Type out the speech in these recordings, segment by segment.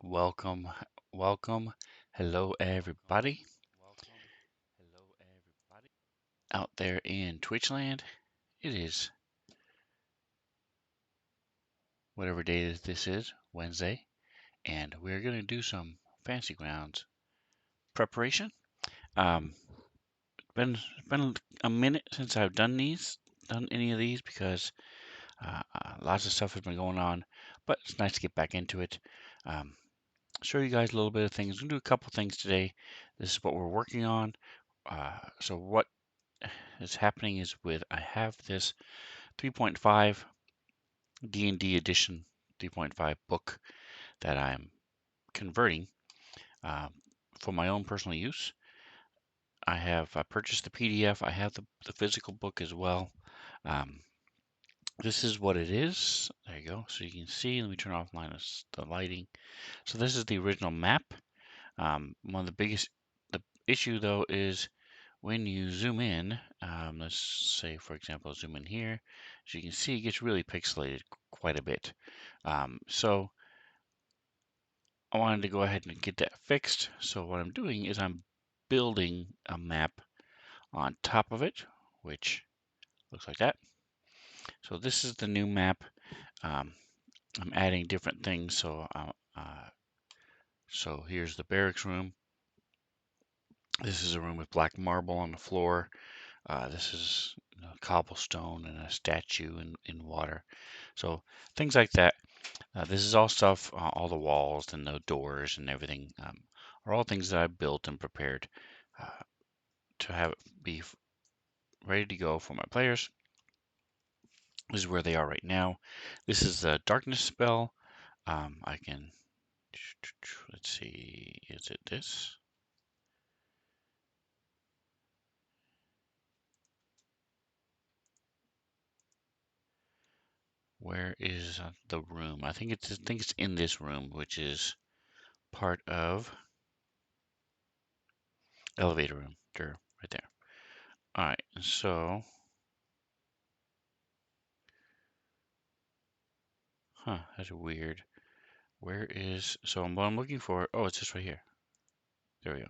Welcome, welcome. Hello, everybody out there in Twitchland. It is whatever day this is, Wednesday, and we're going to do some Fancy Grounds preparation. Um, been a minute since I've done any of these because lots of stuff has been going on, but it's nice to get back into it. Um, Show you guys a little bit of things. We're gonna do a couple things today. This is what we're working on. So what is happening is I have this 3.5 D&D edition 3.5 book that I'm converting um, for my own personal use. I purchased the PDF. I have the physical book as well. Um, this is what it is. There you go. So you can see. Let me turn off the lighting. So this is the original map. One of the issue though is when you zoom in, let's say, for example, zoom in here, as you can see, it gets really pixelated quite a bit. So I wanted to go ahead and get that fixed. So what I'm doing is I'm building a map on top of it, which looks like that. So this is the new map. Um, I'm adding different things. So here's the barracks room. This is a room with black marble on the floor. This is cobblestone and a statue in water. So things like that. This is all stuff, all the walls and the doors and everything are all things that I built and prepared uh, to have it be ready to go for my players. This is where they are right now. This is the darkness spell. I can, let's see, is it this? Where is the room? I think it's in this room, which is part of elevator room. There, right there. All right, so, that's weird. Where is, so what I'm looking for, oh, it's just right here. There we go.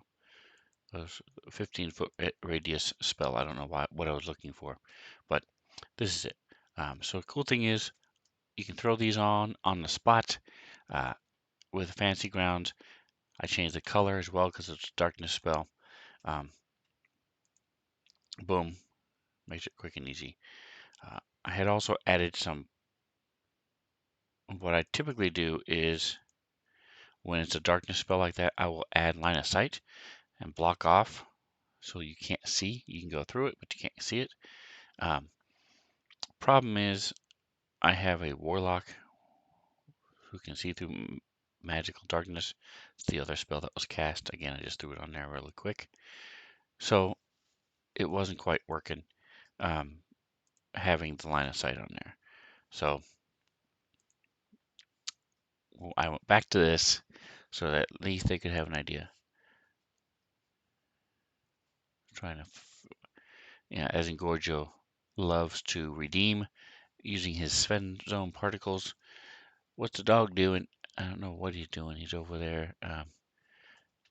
A 15-foot radius spell. I don't know what I was looking for, but this is it. So the cool thing is you can throw these on the spot uh, with Fancy Grounds. I changed the color as well because it's a darkness spell. Um, Boom, makes it quick and easy. I had also added some. What I typically do is when it's a darkness spell like that, I will add line of sight and block off so you can't see. You can go through it, but you can't see it. Um, Problem is, I have a warlock who can see through magical darkness. It's the other spell that was cast. Again, I just threw it on there really quick. So it wasn't quite working um, having the line of sight on there. So I went back to this so that at least they could have an idea. Trying to, as Engorgio loves to redeem using his Sven zone particles. What's the dog doing? I don't know what he's doing. He's over there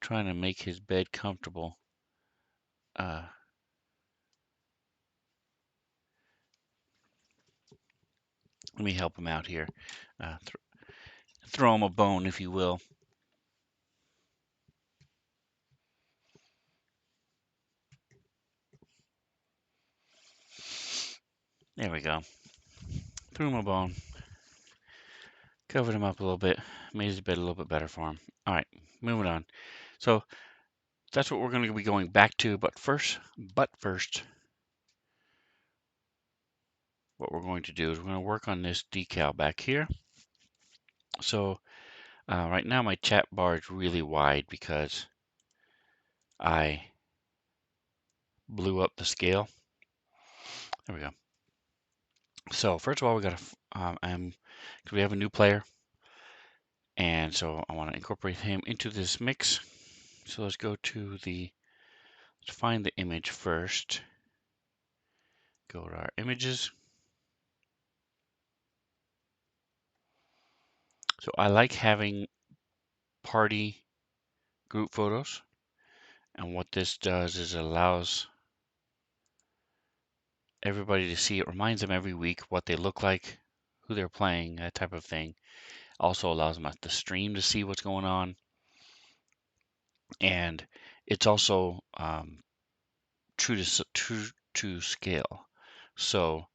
trying to make his bed comfortable. Uh, Let me help him out here. Throw him a bone, if you will. There we go. Threw him a bone. Covered him up a little bit. Made his bed a little bit better for him. All right, moving on. So that's what we're going to be going back to. But first, what we're going to do is we're going to work on this decal back here. So right now my chat bar is really wide because I blew up the scale. There we go. So first of all, we got to, we have a new player, and so I want to incorporate him into this mix. So let's go to let's find the image first. Go to our images. So I like having party group photos. And what this does is it allows everybody to see. It reminds them every week what they look like, who they're playing, that type of thing. Also allows them at the stream to see what's going on. And it's also true to scale. So,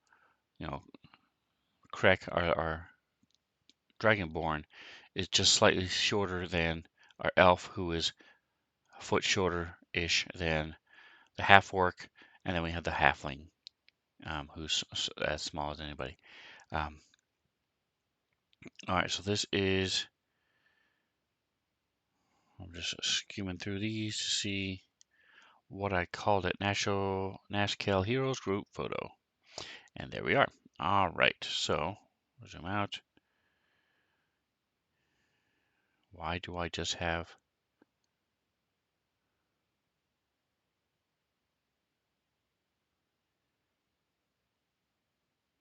you know, Krek, our Dragonborn, is just slightly shorter than our elf, who is a foot shorter-ish than the half-orc, and then we have the halfling, who's as small as anybody. All right, so this is, I'm just skimming through these to see what I called it, Nashkel Heroes Group Photo. And there we are. All right, so zoom out. Why do I just have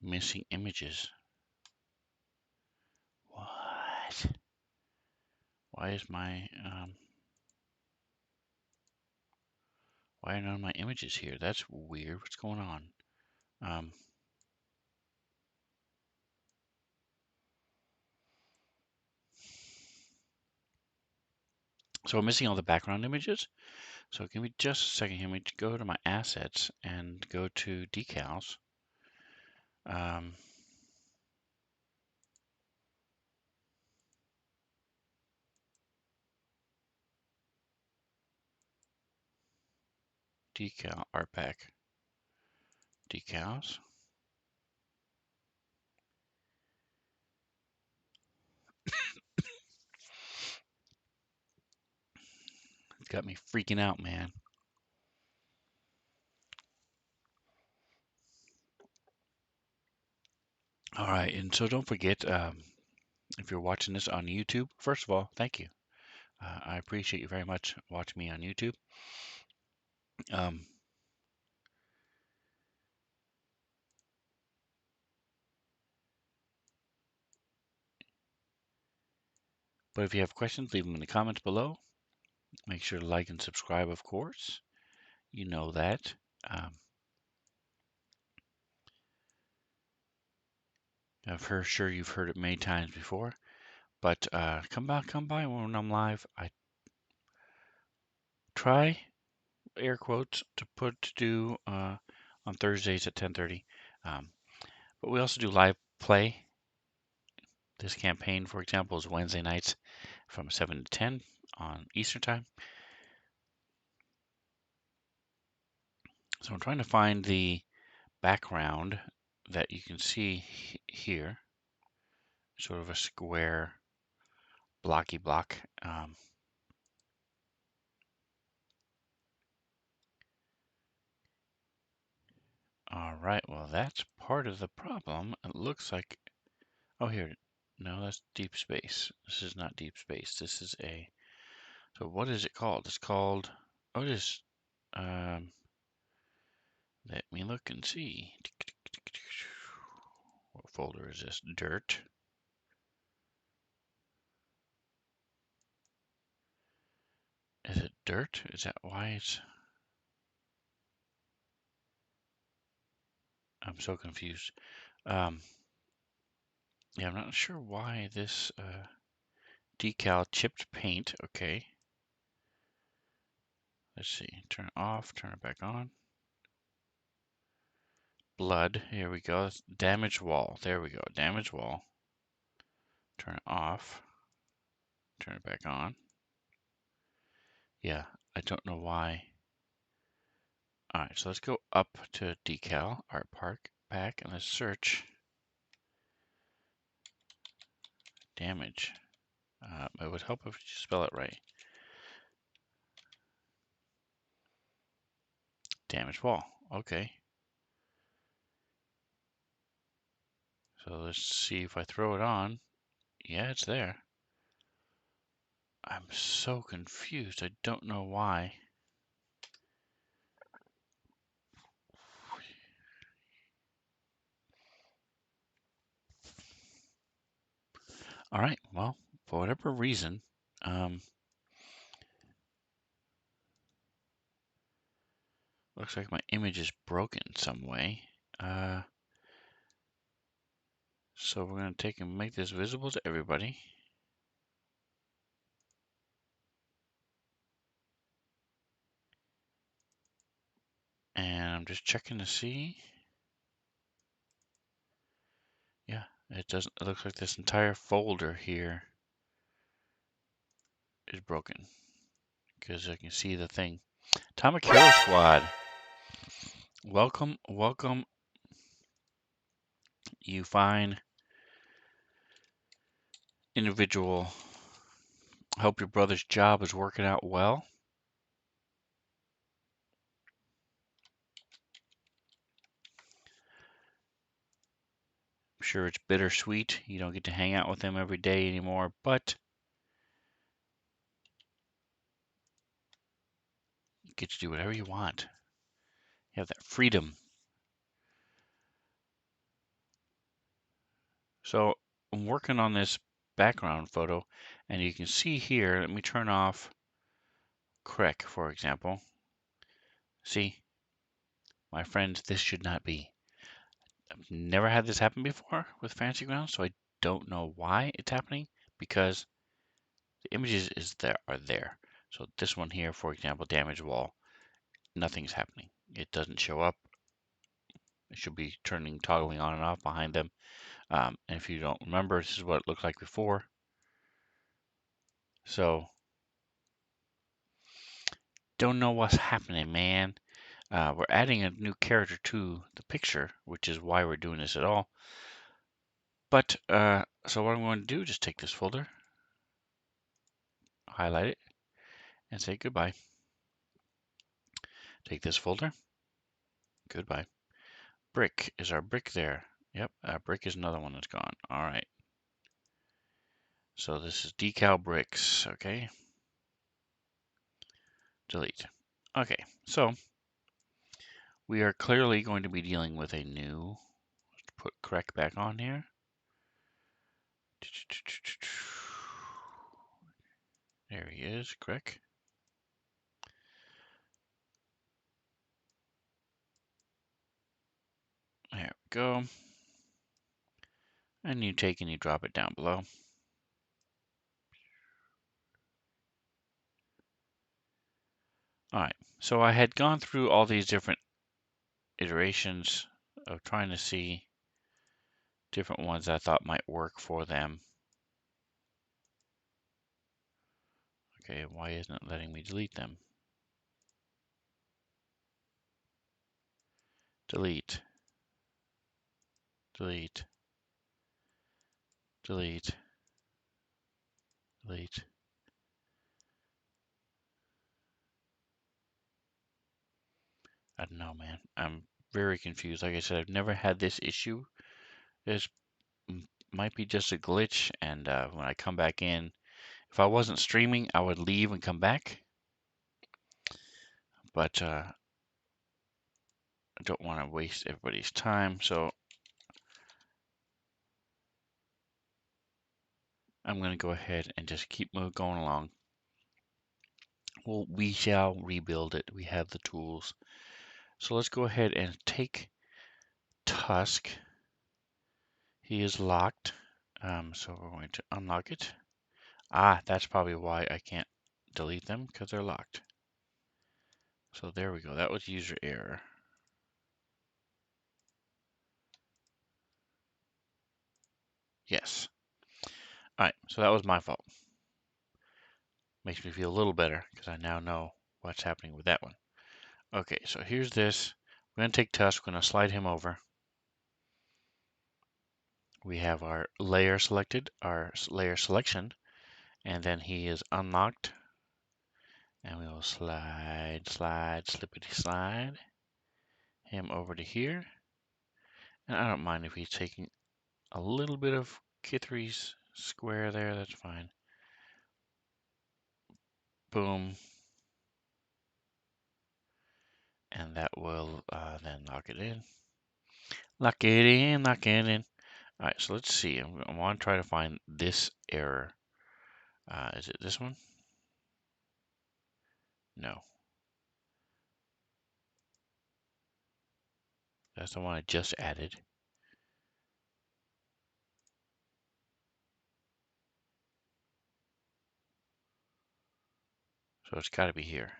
missing images? What? Why is my, why are none of my images here? That's weird. What's going on? So I'm missing all the background images. So give me just a second here. Let me go to my assets and go to decals. Decal art pack. Decals. It's got me freaking out, man. All right, and so don't forget, if you're watching this on YouTube, first of all, thank you. I appreciate you very much watching me on YouTube. Um, but if you have questions, leave them in the comments below. Make sure to like and subscribe, of course. You know that. Sure you've heard it many times before. But come by when I'm live. I try, air quotes, to do on Thursdays at 10:30. But we also do live play. This campaign, for example, is Wednesday nights from 7 to 10 on Eastern Time. So I'm trying to find the background that you can see here, sort of a square blocky block. All right, well, that's part of the problem. It looks like, oh, here, no, that's deep space. This is not deep space. This is a, so what is it called? It's called, oh, it is, let me look and see. What folder is this? Dirt. Is it dirt? Is that why it's, I'm so confused. Yeah, I'm not sure why this decal chipped paint. Okay. Let's see. Turn it off. Turn it back on. Blood. Here we go. Damaged wall. There we go. Damaged wall. Turn it off. Turn it back on. Yeah, I don't know why. All right, so let's go up to decal art park pack and let's search damage. It would help if you spell it right. Damaged wall. Okay. So let's see if I throw it on. Yeah, it's there. I'm so confused. I don't know why. All right, well, for whatever reason, Looks like my image is broken some way. So we're going to take and make this visible to everybody. And I'm just checking to see. Yeah, it doesn't. It looks like this entire folder here is broken because I can see the thing. Atomic Hero Squad, welcome, welcome. You fine individual. Hope your brother's job is working out well. I'm sure it's bittersweet. You don't get to hang out with him every day anymore, but you get to do whatever you want. You have that freedom. So I'm working on this background photo, and you can see here, let me turn off Crec, for example. See, my friends, this should not be. I've never had this happen before with Fancy Grounds, so I don't know why it's happening, because the images are there. So this one here, for example, damaged wall, nothing's happening. It doesn't show up. It should be toggling on and off behind them. And if you don't remember, this is what it looked like before. So don't know what's happening, man. We're adding a new character to the picture, which is why we're doing this at all. But so what I'm going to do, just take this folder, highlight it, and say goodbye. Take this folder, goodbye. Brick, is our brick there? Yep, brick is another one that's gone. All right. So this is decal bricks, okay? Delete. Okay, so we are clearly going to be dealing with a new, put Crec back on here. There he is, Crec. There we go. And you take and you drop it down below. All right, so I had gone through all these different iterations of trying to see different ones I thought might work for them. Okay, why isn't it letting me delete them? Delete. Delete. Delete. Delete. I don't know, man. I'm very confused. Like I said, I've never had this issue. This might be just a glitch, and when I come back in, if I wasn't streaming, I would leave and come back. But I don't want to waste everybody's time, so I'm going to go ahead and just keep going along. Well, we shall rebuild it. We have the tools. So let's go ahead and take Tusk. He is locked. So we're going to unlock it. Ah, that's probably why I can't delete them, because they're locked. So there we go. That was user error. Yes. All right, so that was my fault. Makes me feel a little better because I now know what's happening with that one. Okay, so here's this. We're going to take Tusk. We're going to slide him over. We have our layer selected, our layer selection, and then he is unlocked. And we will slide, slide, slippity slide him over to here. And I don't mind if he's taking a little bit of Kithry's square there, that's fine. Boom. And that will then lock it in. Lock it in, lock it in. All right, so let's see. I want to try to find this error. Is it this one? No. That's the one I just added. So it's got to be here.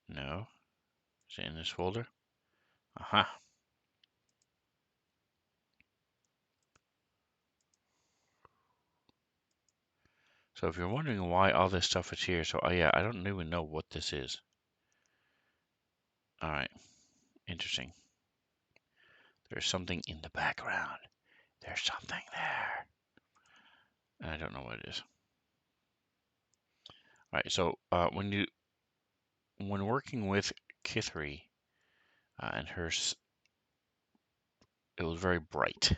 No. Is it in this folder? Aha. So if you're wondering why all this stuff is here, so yeah, I don't even know what this is. All right. Interesting. There's something in the background. There's something there. And I don't know what it is. All right. So when working with Kithri and hers, it was very bright.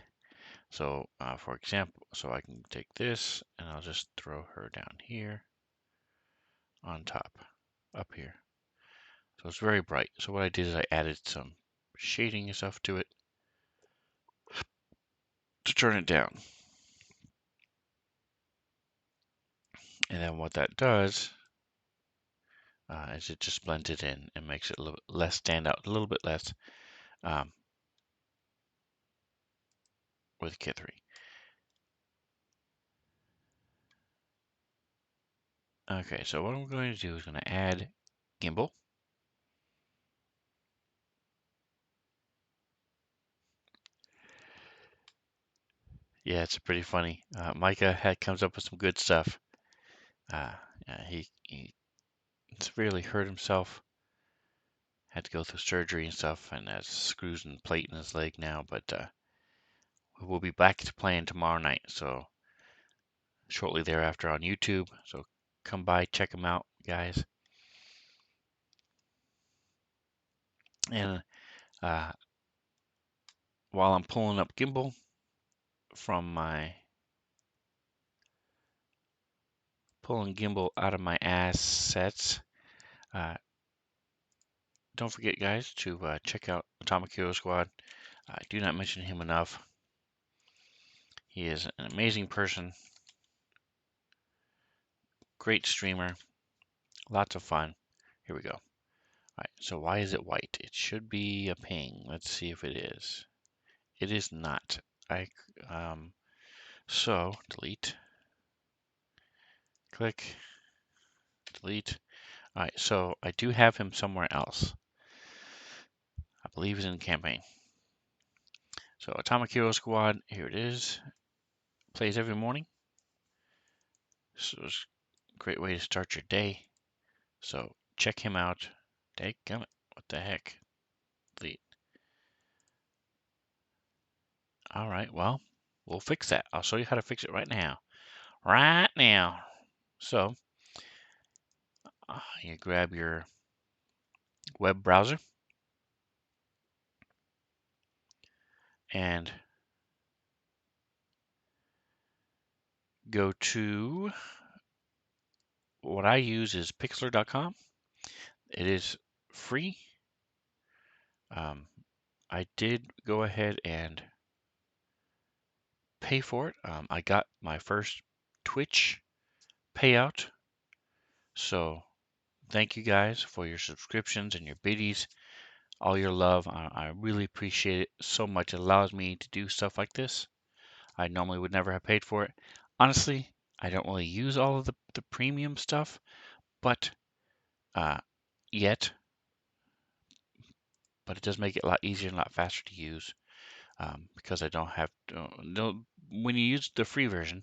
So for example, so I can take this and I'll just throw her down here on top, up here. So it's very bright. So what I did is I added some shading and stuff to it to turn it down. And then what that does is it just blends it in and makes it a little bit less stand out, a little bit less with Kithri. Okay, so what I'm going to do is going to add Gimbal. Yeah, it's pretty funny. Micah comes up with some good stuff. He severely hurt himself. Had to go through surgery and stuff, and has screws and plate in his leg now. But we'll be back to playing tomorrow night. So shortly thereafter on YouTube. So come by, check him out, guys. And while I'm pulling up Gimbal from my out of my assets, don't forget, guys, to check out Atomic Hero Squad. I do not mention him enough. He is an amazing person, great streamer, lots of fun. Here we go. All right, so why is it white? It should be a ping. Let's see if it is. It is not. So delete, click, delete. All right, so I do have him somewhere else. I believe he's in campaign. So Atomic Hero Squad, here it is. Plays every morning. So it's a great way to start your day. So check him out. Dadgummit, what the heck? Delete. All right, well, we'll fix that. I'll show you how to fix it right now. Right now. So you grab your web browser and go to what I use is pixlr.com. It is free. I did go ahead and pay for it. I got my first Twitch payout. So thank you guys for your subscriptions and your biddies, all your love. I really appreciate it so much. It allows me to do stuff like this. I normally would never have paid for it. Honestly, I don't really use all of the premium stuff, but yet, but it does make it a lot easier and a lot faster to use because I don't have to. No, when you use the free version,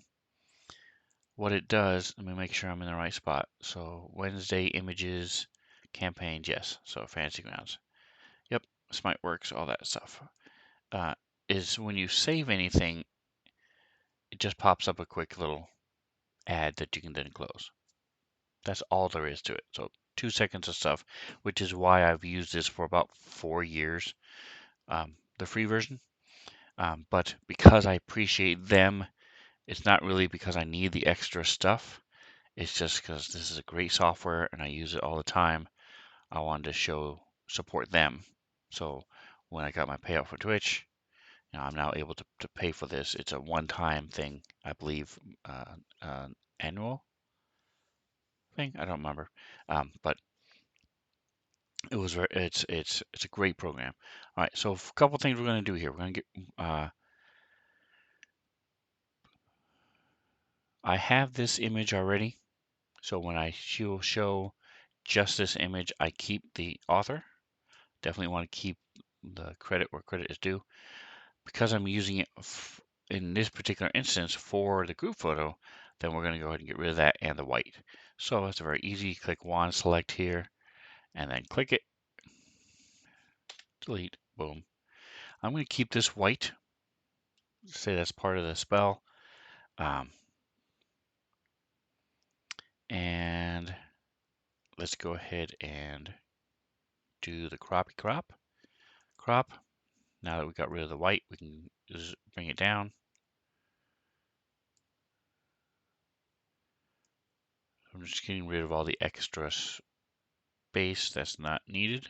what it does, let me make sure I'm in the right spot. So Wednesday images, campaigns, yes. So fancy grounds. Yep, Smite works, all that stuff. Is when you save anything, it just pops up a quick little ad that you can then close. That's all there is to it. So 2 seconds of stuff, which is why I've used this for about 4 years, the free version. But because I appreciate them, it's not really because I need the extra stuff. It's just because this is a great software and I use it all the time. I wanted to support them. So when I got my payout for Twitch, I'm now able to pay for this. It's a one-time thing, I believe. annual thing. I don't remember, but it was it's a great program. All right, so a couple things we're going to do here. We're going to get I have this image already, so when I show just this image, I keep the author. Definitely want to keep the credit where credit is due. Because I'm using it in this particular instance for the group photo, then we're going to go ahead and get rid of that and the white. So it's very easy. Click wand, select here, and then click it, delete, boom. I'm going to keep this white, say that's part of the spell. And let's go ahead and do the crop. Now that we got rid of the white, we can just bring it down. I'm just getting rid of all the extra space that's not needed.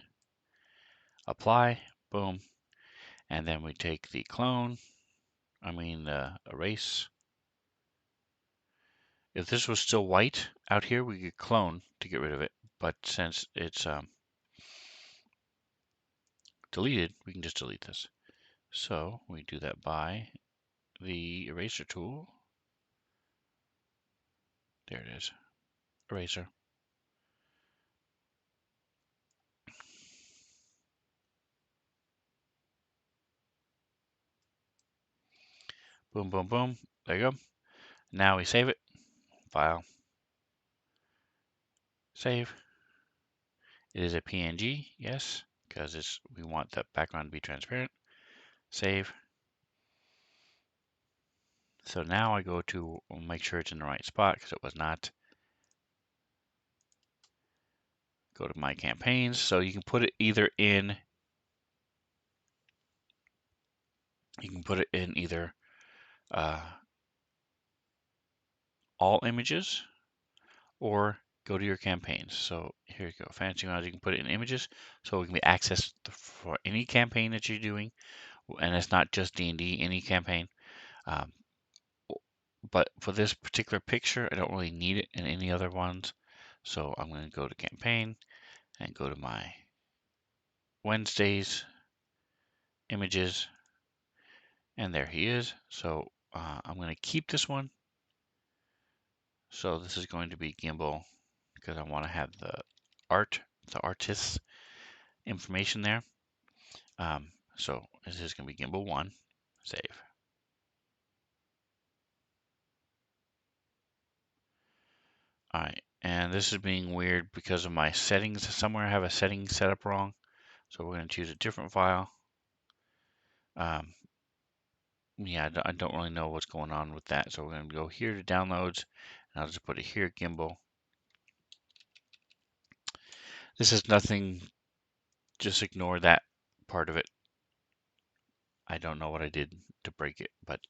Apply, boom. And then we take the erase. If this was still white out here, we could clone to get rid of it. But since it's deleted, we can just delete this. So we do that by the eraser tool. There it is, eraser. Boom, boom, boom. There you go. Now we save it. File. Save. It is a PNG, yes, because we want that background to be transparent. Save. So now I go to make sure it's in the right spot because it was not. Go to my campaigns. So you can put it either in. You can put it in either all images or go to your campaigns. So here you go, fancy ones. You can put it in images, so it can be accessed for any campaign that you're doing, and it's not just D&D. Any campaign. Um, but for this particular picture, I don't really need it in any other ones. So I'm going to go to campaign and go to my Wednesdays images, and there he is. So I'm going to keep this one. So this is going to be Gimbal because I want to have the artist's information there. So this is going to be Gimbal 1. Save. All right, and this is being weird because of my settings. Somewhere I have a setting set up wrong. So we're going to choose a different file. Yeah, I don't really know what's going on with that. So we're going to go here to downloads, and I'll just put it here, Gimbal. This is nothing, just ignore that part of it. I don't know what I did to break it, but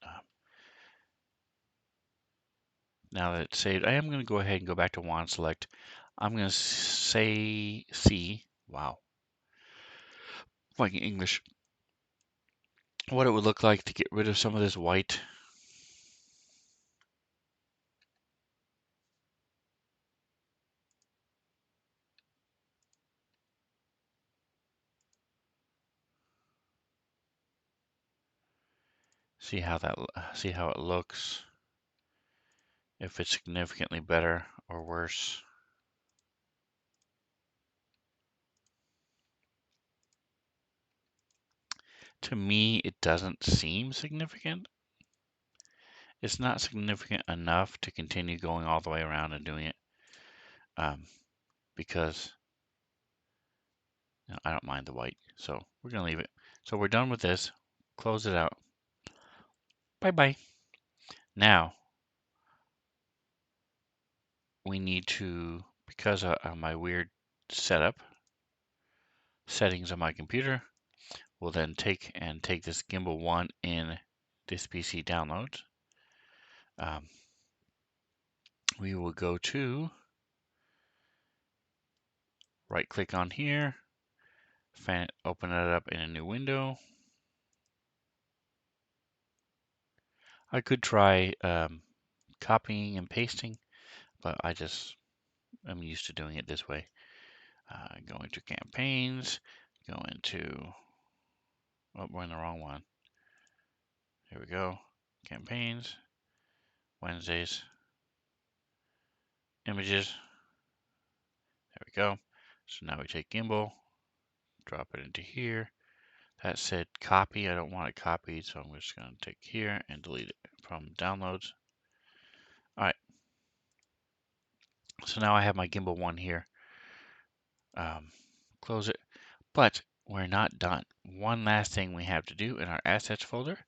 now that it's saved, I am going to go ahead and go back to wand select. I'm going to see, wow, like in English, what it would look like to get rid of some of this white. See how it looks, if it's significantly better or worse. To me, it doesn't seem significant. It's not significant enough to continue going all the way around and doing it, because I don't mind the white. So we're going to leave it. So we're done with this. Close it out. Bye-bye. Now, we need to, because of my weird settings on my computer, we'll then take this Gimbal 1 in this PC downloads. We will go to, right click on here, open it up in a new window. I could try copying and pasting, but I'm used to doing it this way. Go into campaigns, go into, oh, we're in the wrong one. Here we go. Campaigns, Wednesdays, images. There we go. So now we take Gimbal, drop it into here. That said copy. I don't want it copied, so I'm just going to take here and delete it from downloads. All right. So now I have my Gimbal 1 here. Close it. But we're not done. One last thing we have to do in our assets folder.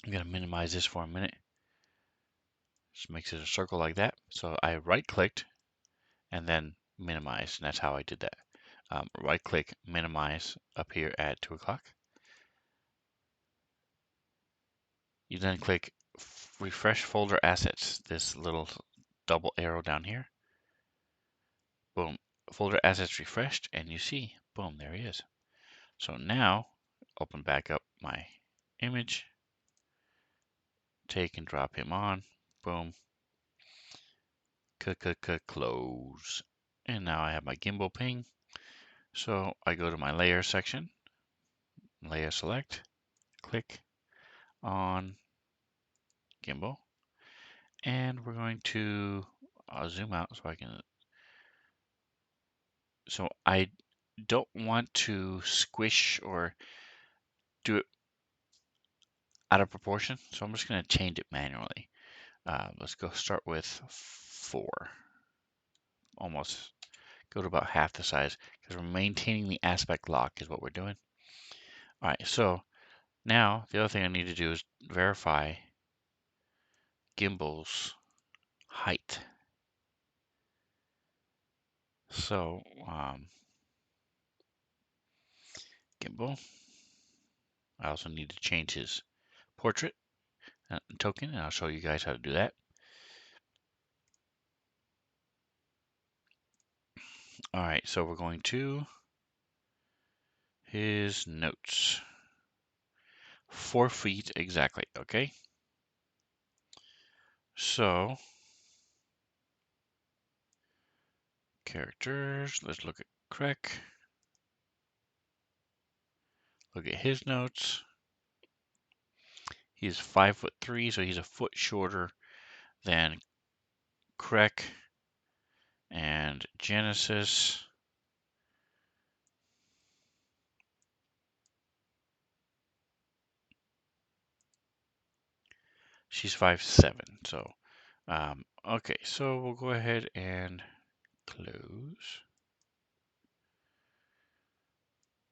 I'm going to minimize this for a minute. Just makes it a circle like that. So I right clicked and then minimize, and that's how I did that. Right click, minimize up here at 2 o'clock. You then click refresh folder assets, this little double arrow down here. Boom, folder assets refreshed, and you see, boom, there he is. So now, open back up my image, take and drop him on, boom, close. And now I have my gimbal ping. So I go to my layer section, layer select, click on gimbal, and we're going to zoom out so I can, so I don't want to squish or do it out of proportion, so I'm just going to change it manually. Let's go start with 4, almost go to about half the size, because we're maintaining the aspect lock is what we're doing. All right, so now the other thing I need to do is verify gimbal's height. So gimbal, I also need to change his portrait token, and I'll show you guys how to do that. All right, so we're going to his notes. 4 feet exactly, okay? So, characters, let's look at Krek. Look at his notes. He's 5'3", so he's a foot shorter than Krek and Genesis. She's 5'7", so okay, so we'll go ahead and close.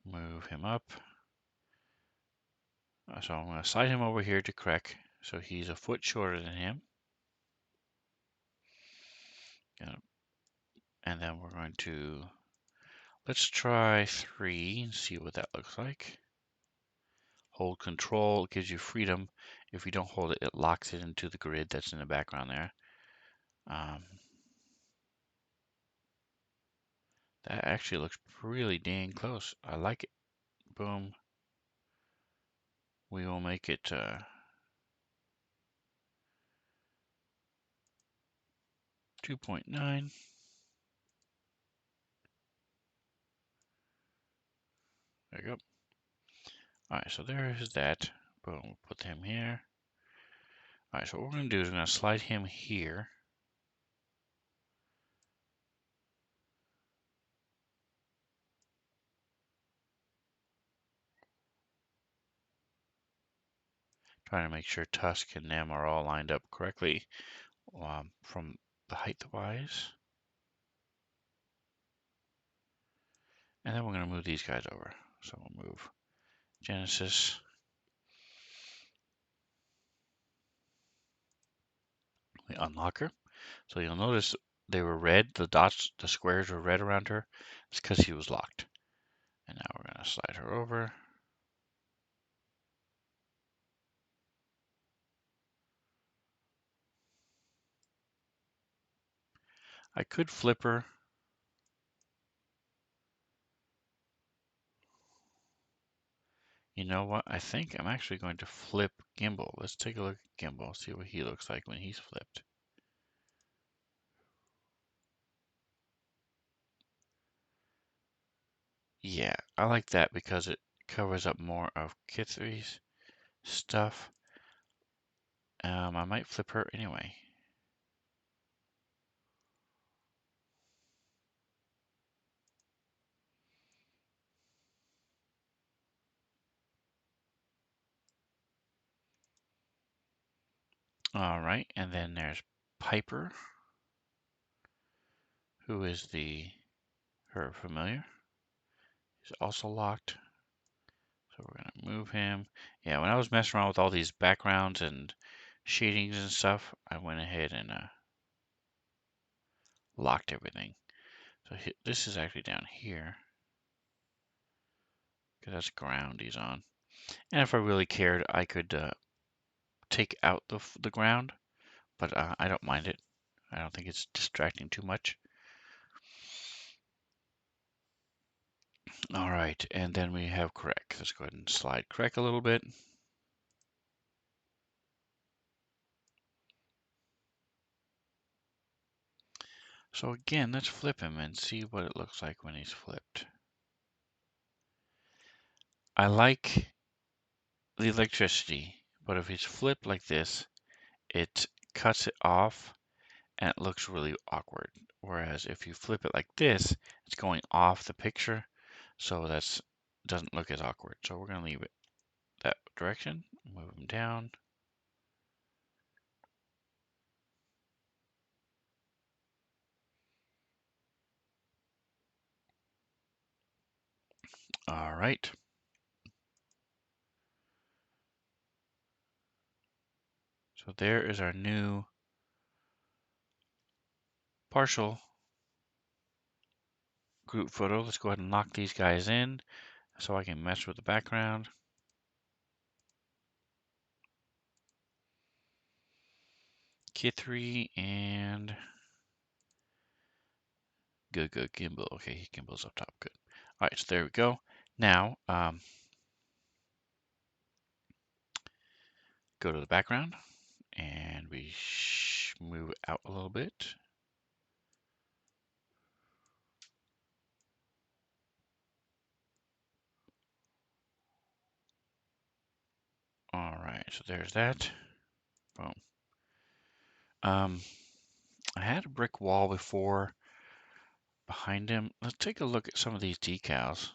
Move him up. So I'm going to slide him over here to Krek, so he's a foot shorter than him. And then we're going to, let's try 3 and see what that looks like. Hold control, it gives you freedom. If you don't hold it, it locks it into the grid that's in the background there. That actually looks really dang close. I like it. Boom. We will make it 2.9. There you go. Alright, so there is that. Boom, we'll put him here. Alright, so what we're going to do is we're going to slide him here. Trying to make sure Tusk and them are all lined up correctly from the height-wise. And then we're going to move these guys over. So we'll move Genesis. We unlock her. So you'll notice they were red. The dots, the squares were red around her. It's because she was locked. And now we're going to slide her over. I could flip her. You know what? I think I'm actually going to flip Gimbal. Let's take a look at Gimbal, see what he looks like when he's flipped. I like that because it covers up more of K3's stuff. I might flip her anyway. All right, and then there's Piper, who is her familiar. He's also locked, so we're gonna move him. Yeah, when I was messing around with all these backgrounds and shadings and stuff, I went ahead and locked everything. So this is actually down here, because that's ground he's on. And if I really cared, I could take out the ground, but I don't mind it. I don't think it's distracting too much. All right, and then we have correct. Let's go ahead and slide correct a little bit. So again, let's flip him and see what it looks like when he's flipped. I like the electricity, but if he's flipped like this, it cuts it off and it looks really awkward. Whereas if you flip it like this, it's going off the picture, so that's doesn't look as awkward. So we're gonna leave it that direction, move him down. All right. So there is our new partial group photo. Let's go ahead and lock these guys in so I can mess with the background. K3 and good, Gimbal. Okay, Gimbal's up top. Good. All right, so there we go. Now, go to the background and we move out a little bit. All right, so there's that. Boom. I had a brick wall before behind him. Let's take a look at some of these decals.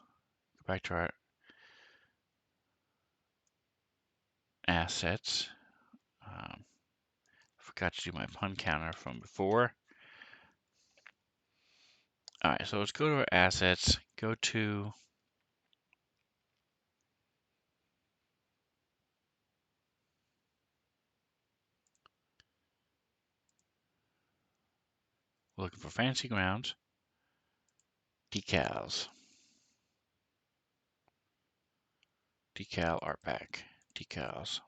Go back to our assets. Forgot to do my pun counter from before. All right, so let's go to our assets, go to looking for fancy grounds, decals, decal art pack, decals.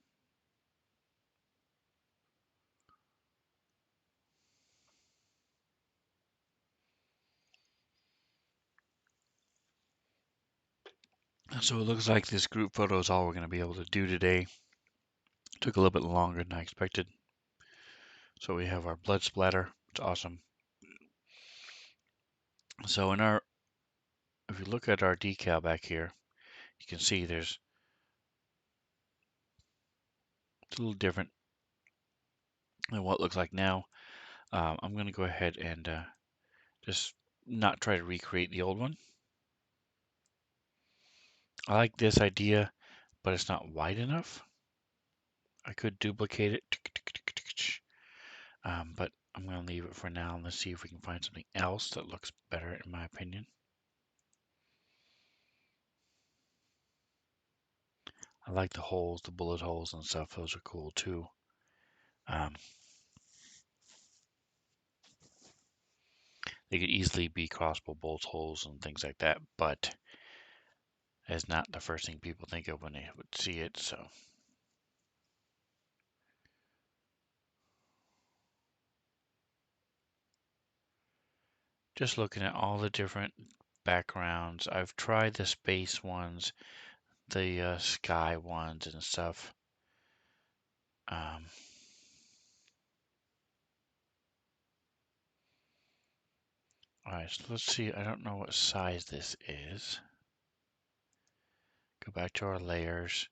So it looks like this group photo is all we're going to be able to do today. Took a little bit longer than I expected. So we have our blood splatter. It's awesome. So if you look at our decal back here, you can see it's a little different than what it looks like now. I'm going to go ahead and just not try to recreate the old one. I like this idea, but it's not wide enough. I could duplicate it, but I'm going to leave it for now and let's see if we can find something else that looks better in my opinion. I like the holes, the bullet holes and stuff. Those are cool too. They could easily be crossbow bolt holes and things like that, but that's not the first thing people think of when they would see it. So just looking at all the different backgrounds. I've tried the space ones, the sky ones and stuff. All right, so let's see. I don't know what size this is. Go back to our layers.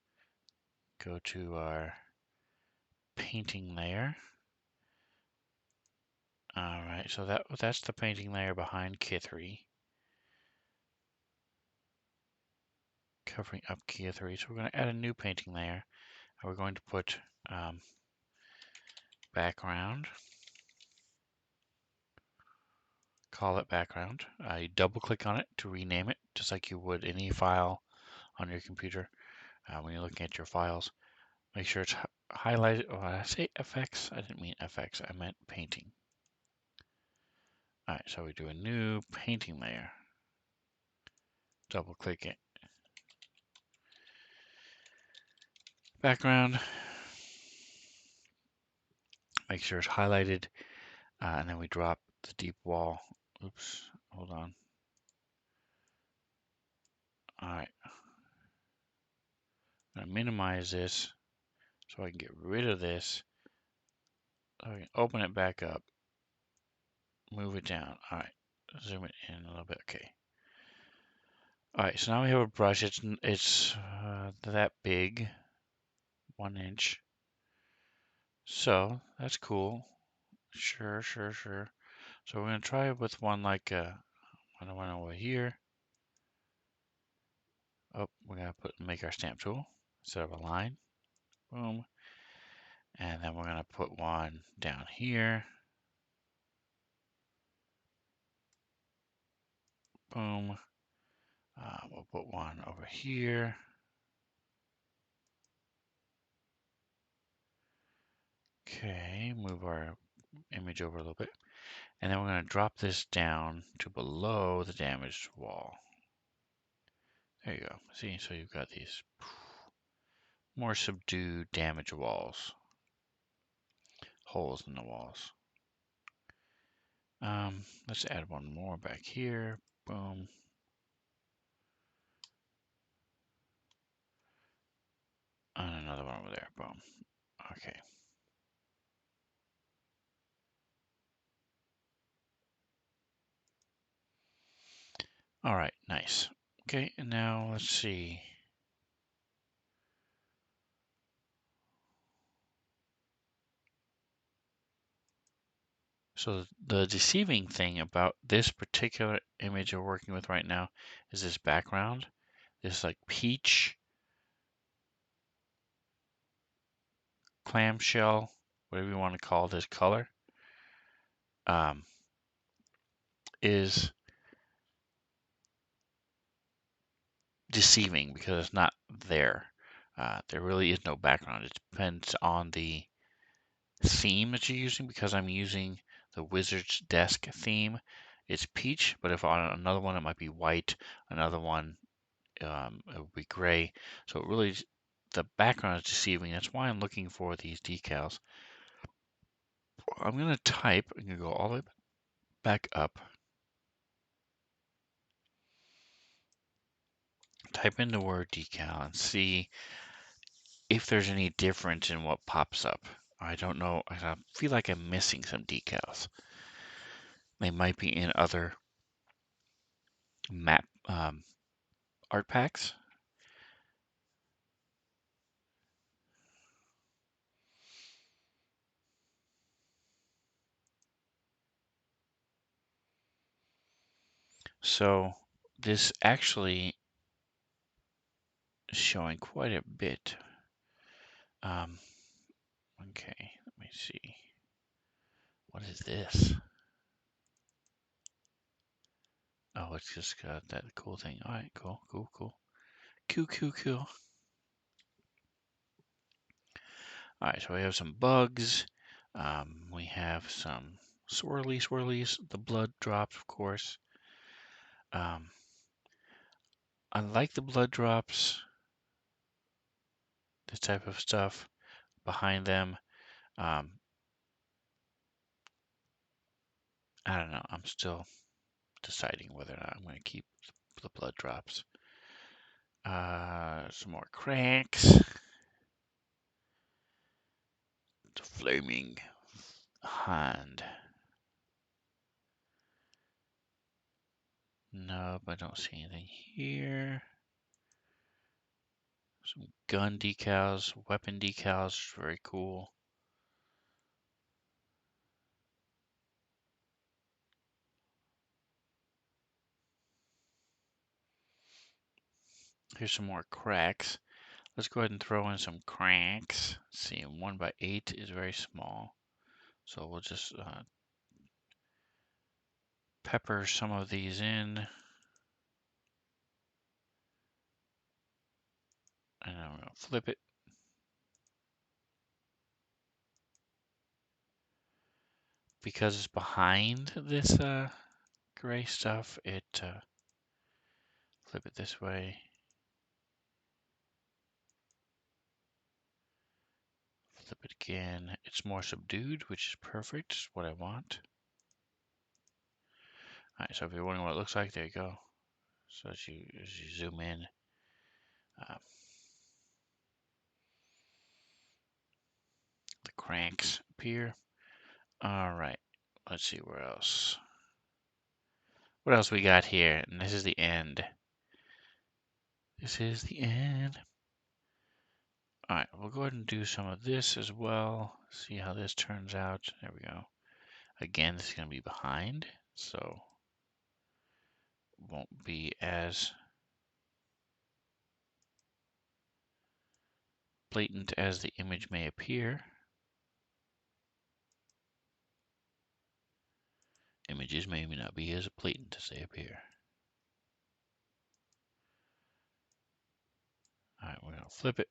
Go to our painting layer. All right, so that's the painting layer behind K3, covering up K3. So we're going to add a new painting layer. And we're going to put background. Call it background. You double click on it to rename it, just like you would any file on your computer when you're looking at your files. Make sure it's highlighted. Oh, I say FX? I didn't mean FX. I meant painting. All right, so we do a new painting layer. Double click it. Background. Make sure it's highlighted. And then we drop the deep wall. Oops, hold on. All right. I'm going to minimize this so I can get rid of this. So I can open it back up. Move it down. All right. Zoom it in a little bit. Okay. All right. So now we have a brush. It's that big, 1 inch. So that's cool. Sure. So we're gonna try it with one like one over here. Oh, we're gonna make our stamp tool instead of a line. Boom. And then we're gonna put one down here. Boom. We'll put one over here. Okay, move our image over a little bit. And then we're going to drop this down to below the damaged wall. There you go. See, so you've got these more subdued damaged walls. Holes in the walls. Let's add one more back here. Boom. And another one over there. Boom. Okay. All right, nice. Okay, and now let's see. So the deceiving thing about this particular image we're working with right now is this background, this like peach clamshell, whatever you want to call this color, is deceiving because it's not there. There really is no background. It depends on the theme that you're using. Because I'm using the Wizard's Desk theme, it's peach, but if on another one it might be white, another one it would be gray. So it really, the background is deceiving. That's why I'm looking for these decals. I'm going to type, I'm going to go all the way back up. Type in the word decal and see if there's any difference in what pops up. I don't know. I feel like I'm missing some decals. They might be in other map art packs. So this actually is showing quite a bit. Okay, let me see. What is this? Oh, it's just got that cool thing. All right, cool. Cool. All right, so we have some bugs. We have some swirlies, the blood drops, of course. I like the blood drops, this type of stuff behind them. I don't know. I'm still deciding whether or not I'm going to keep the blood drops. Some more cracks. The flaming hand. Nope, I don't see anything here. Some gun decals, weapon decals, very cool. Here's some more cracks. Let's go ahead and throw in some cracks. Let's see, 1x8 is very small. So we'll just pepper some of these in. And I'm going to flip it. Because it's behind this gray stuff, flip it this way. Flip it again. It's more subdued, which is perfect. It's what I want. Alright, so if you're wondering what it looks like, there you go. So as you zoom in, the cranks appear. Alright, let's see where else. What else we got here? And this is the end. This is the end. Alright, we'll go ahead and do some of this as well. See how this turns out. There we go. Again, this is going to be behind, so won't be as blatant as the image may appear. Images may not be as blatant as they appear. Alright, we're going to flip it.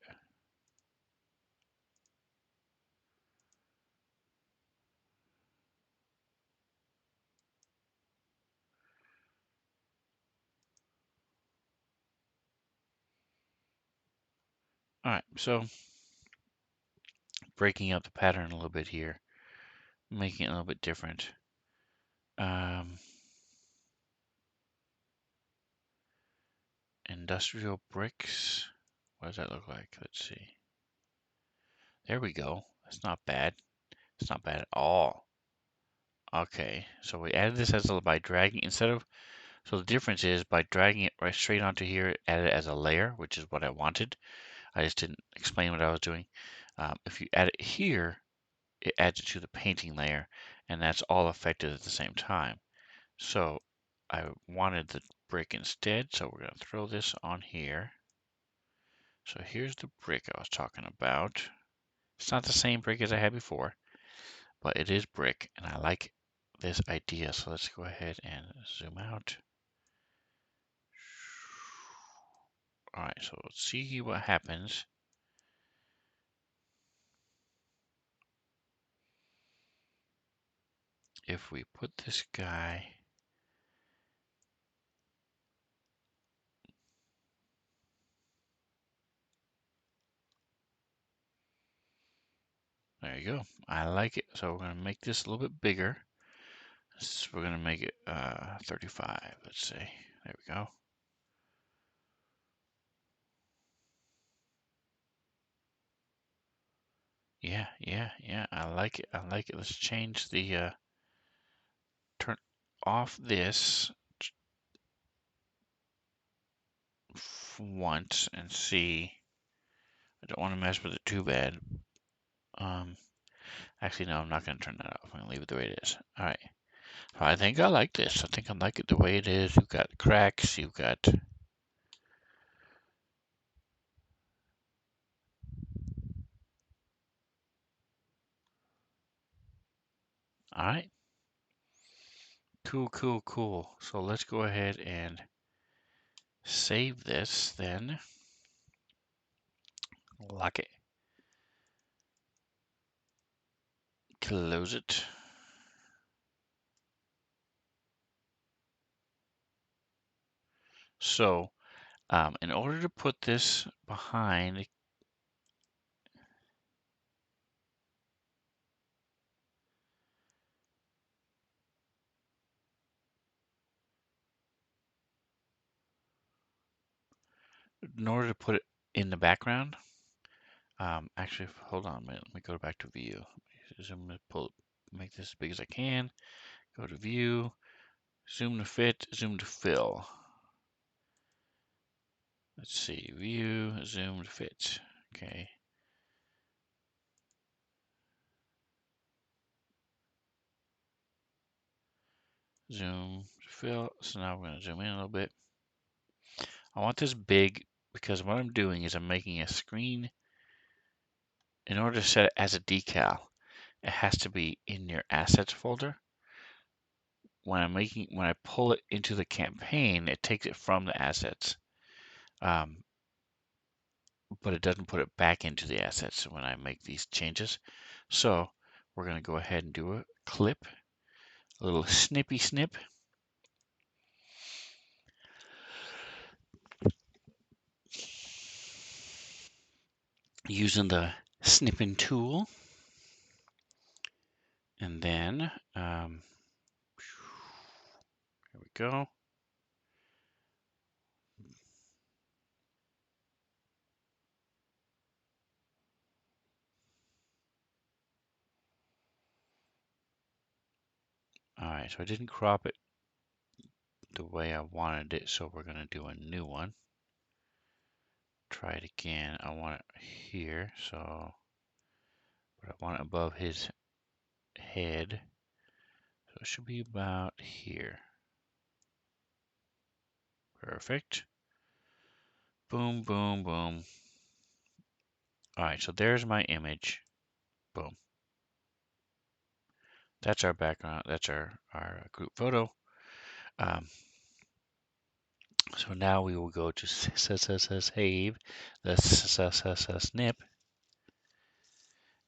Alright, so breaking up the pattern a little bit here, making it a little bit different. Industrial bricks. What does that look like? Let's see. There we go. That's not bad. It's not bad at all. Okay, so we added this as by dragging instead of. So the difference is by dragging it right straight onto here, add it as a layer, which is what I wanted. I just didn't explain what I was doing. If you add it here, it adds it to the painting layer, and that's all affected at the same time. So I wanted the brick instead, so we're going to throw this on here. So here's the brick I was talking about. It's not the same brick as I had before, but it is brick, and I like this idea. So let's go ahead and zoom out. All right, so let's see what happens if we put this guy. There you go. I like it. So we're going to make this a little bit bigger. We're going to make it 35, let's say. There we go. Yeah. I like it. I like it. Let's change the turn off this once and see. I don't want to mess with it too bad. Actually, no, I'm not going to turn that off. I'm going to leave it the way it is. All right. So I think I like this. I think I like it the way it is. You've got cracks. You've got. All right. Cool. So let's go ahead and save this then. Lock it. Close it. So, in order to put this behind, in order to put it in the background, actually, hold on a minute. Let me go back to view. Zoom, make this as big as I can. Go to view, zoom to fit, zoom to fill. Let's see, view, zoomed, fit. Okay. Zoom, fill. So now we're going to zoom in a little bit. I want this big because what I'm doing is I'm making a screen. In order to set it as a decal, it has to be in your assets folder. When I pull it into the campaign, it takes it from the assets. But it doesn't put it back into the assets when I make these changes. So we're going to go ahead and do a clip, a little snippy snip. Using the snipping tool. And then, here we go. All right, so I didn't crop it the way I wanted it, so we're going to do a new one. Try it again. I want it here, so but I want it above his head. So it should be about here. Perfect. Boom, boom, boom. All right, so there's my image. Boom. That's our background. That's our group photo. So now we will go to save the snip,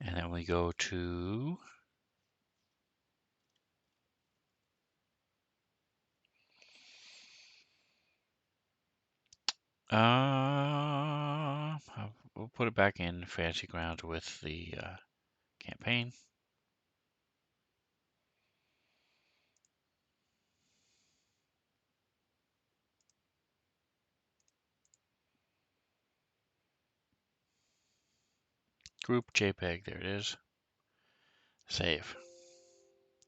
and then we go to we'll put it back in Fancy Grounds with the campaign. Group JPEG, there it is. Save.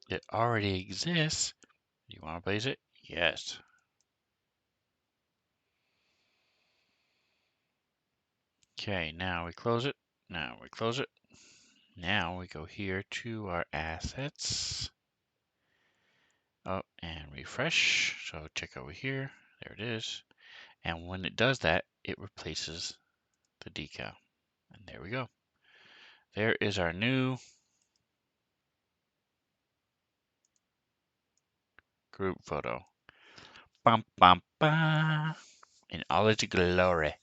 It already exists. You want to place it? Yes. Okay, now we close it. Now we close it. Now we go here to our assets. Oh, and refresh. So check over here. There it is. And when it does that, it replaces the decal. And there we go. There is our new group photo. Bum, bum, bum. In all its glory.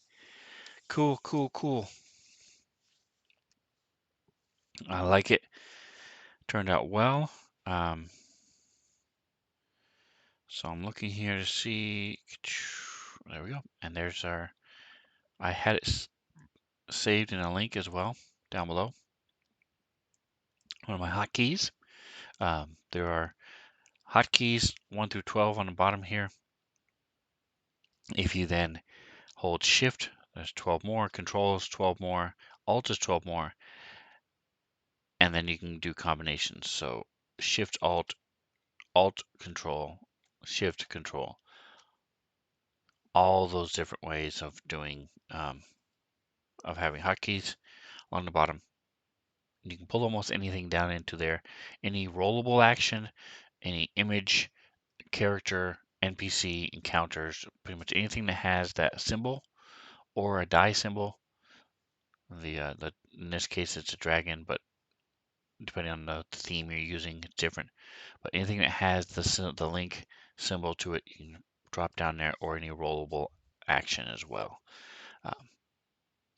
Cool, cool, cool. I like it. Turned out well. So I'm looking here to see. There we go. And there's our. I had it saved in a link as well down below. One of my hotkeys. There are hotkeys 1 through 12 on the bottom here. If you then hold Shift, there's 12 more. Control is 12 more. Alt is 12 more. And then you can do combinations. So Shift, Alt, Alt, Control, Shift, Control. All those different ways of doing, of having hotkeys on the bottom. You can pull almost anything down into there. Any rollable action, any image, character, NPC, encounters, pretty much anything that has that symbol or a die symbol. In this case, it's a dragon, but depending on the theme you're using, it's different. But anything that has the link symbol to it, you can drop down there, or any rollable action as well,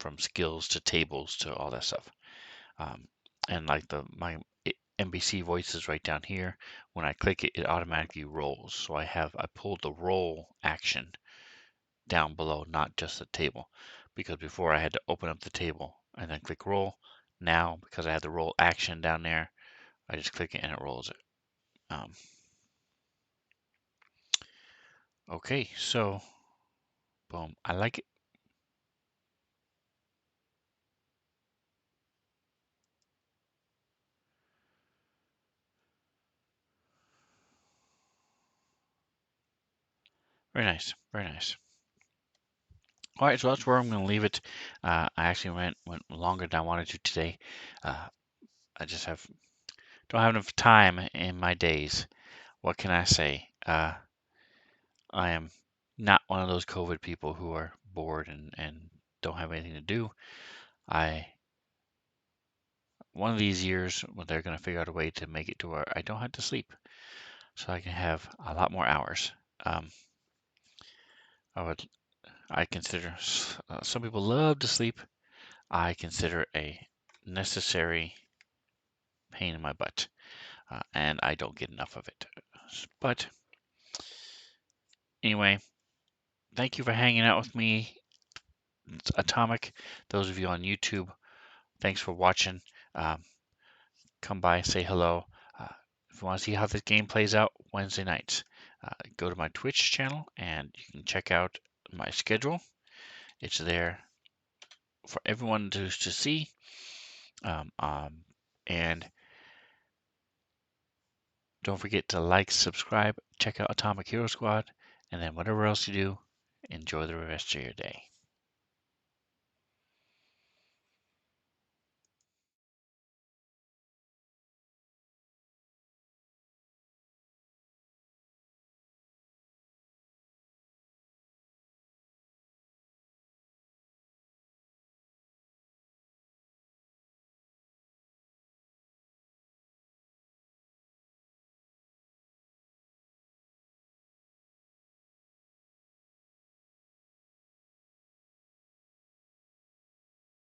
from skills to tables to all that stuff. And like my NPC voice is right down here. When I click it, it automatically rolls. So I pulled the roll action down below, not just the table, because before I had to open up the table and then click roll. Now, because I have the roll action down there, I just click it and it rolls it. Okay, so boom, I like it. Very nice, very nice. All right, so that's where I'm going to leave it. I actually went longer than I wanted to today. Uh, I just don't have enough time in my days. What can I say? I am not one of those COVID people who are bored and don't have anything to do. One of these years, well, they're going to figure out a way to make it to where I don't have to sleep, so I can have a lot more hours. Um, I consider some people love to sleep. I consider a necessary pain in my butt, and I don't get enough of it. But anyway, thank you for hanging out with me. It's Atomic. Those of you on YouTube, thanks for watching. Um, come by, say hello. Uh, if you want to see how this game plays out Wednesday nights, go to my Twitch channel and you can check out my schedule. It's there for everyone to see. And don't forget to like, subscribe, check out Atomic Hero Squad, and then whatever else you do, enjoy the rest of your day.